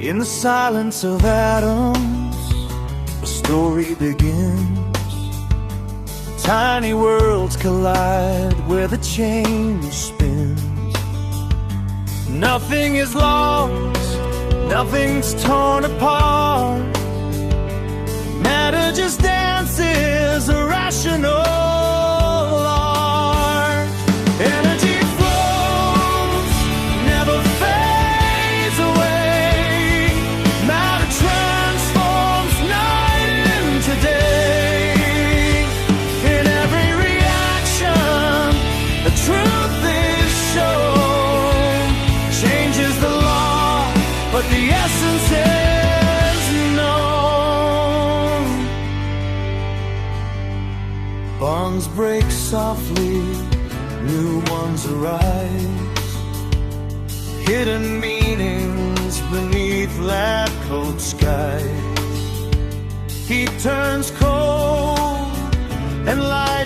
In the silence of atoms, a story begins. Tiny worlds collide where the change spins. Nothing is lost, nothing's torn apart. Matter just dances a rational art. Energy flows, never fades away. Matter transforms night into day. In every reaction, the truth is shown. Change is the law, but the essence is known. Bonds break softly, new ones arise. Hidden meanings beneath lab coat skies. Heat turns cold and light